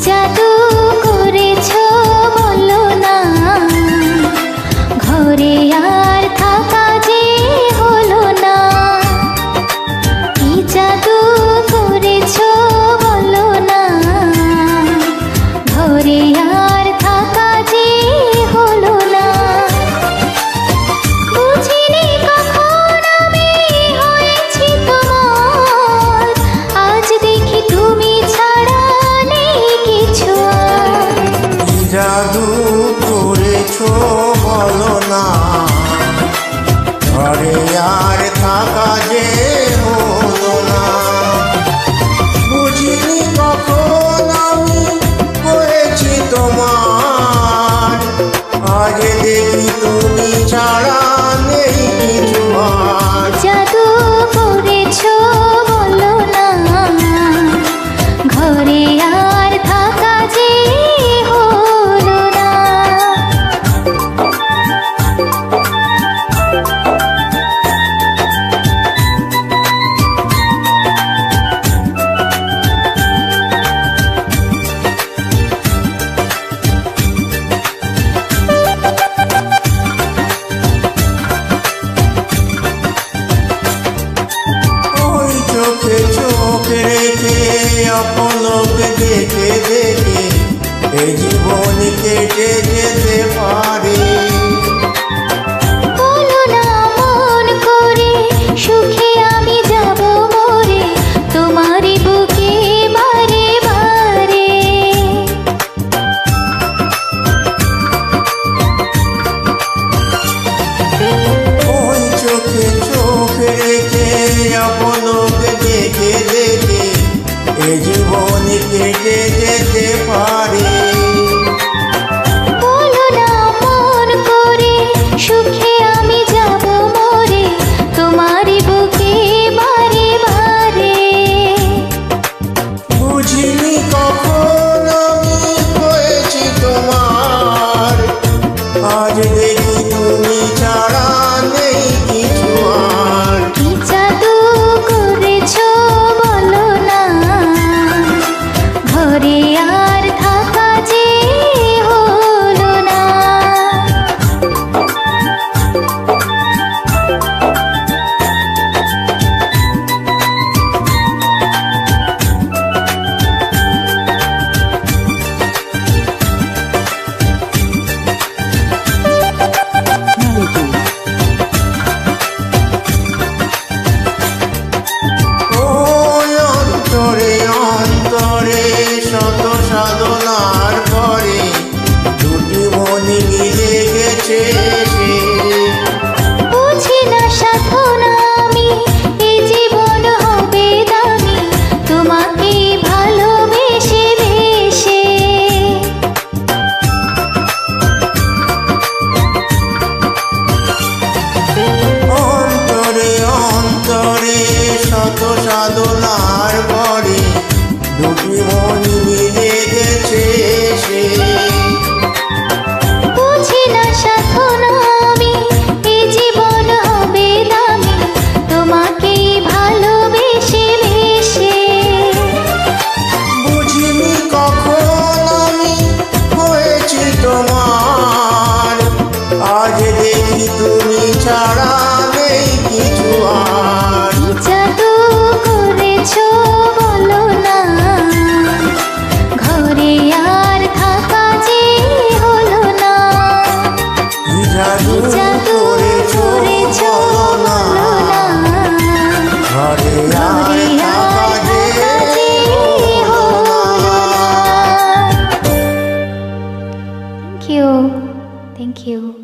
জাদু করেছো বলো না, ঘরে আর থাকা যে হলো না। কি জাদু করেছো বলো না, ঘরে আর থাকা যে হলো না। বুঝিনি কখন আমি হয়েছি তোমার, আজ দেখি তুমি ছাড়া নেই কিছু আর। কি জাদু করেছো বলো না, ঘরে আর থাকা যে হলো না। বুঝিনি কখন আমি হয়েছি তোমার, আজ দেখি তুমি ছাড়া নেই কিছু আর। জাদু করেছো বলো না, ঘরে আর থাকা যে হলো না। ওই চোখে চোখ রেখে আপনকে দেখে দেখে এই জীবন কেটে যেতে পারে। বলো না মন করে, সুখে আমি যাব মরে তোমারই বুকে বারে বারে। ওই চোখে চোখ রেখে আপনকে দেখে দেখে এই জীবন কেটে যেতে পারে। বলো না মন করে, সুখে আমি যাব মরে তোমারই বুকে বারে বারে। বুঝিনি কখন আমি হয়েছি তোমার, আজ দেখি তুমি ছাড়া নেই কিছু আর। কি জাদু করেছো বলো না, ঘরে আর থাকা যে হলো না। ওই অন্তরে অন্তরে শত সাধনার পরে দুটি মন মিলে গেছে সে। বুঝি না সাধনা আমি, এই জীবন হবে দামি তোমাকে ভালোবেসে বেশে। অন্তরে অন্তরে শত সাধনার পরে দুটি মন মিলে গেছে সে। বুঝি না সাধনা আমি, এই জীবন হবে দামি তোমাকে ভালোবেসে বেশে। বুঝিনি কখন আমি হয়েছি তোমার, আজ দেখি তুমি ছাড়া নেই কিছু আর। কি জাদু করেছো বলো না, ঘরে আর থাকা যে হলো না। কি জাদু জাদু করেছো করেছো বলো না, ঘরে আর ঘরে থাকা আর যে থাকা যে হলো হলো না। না। Thank you. Thank you.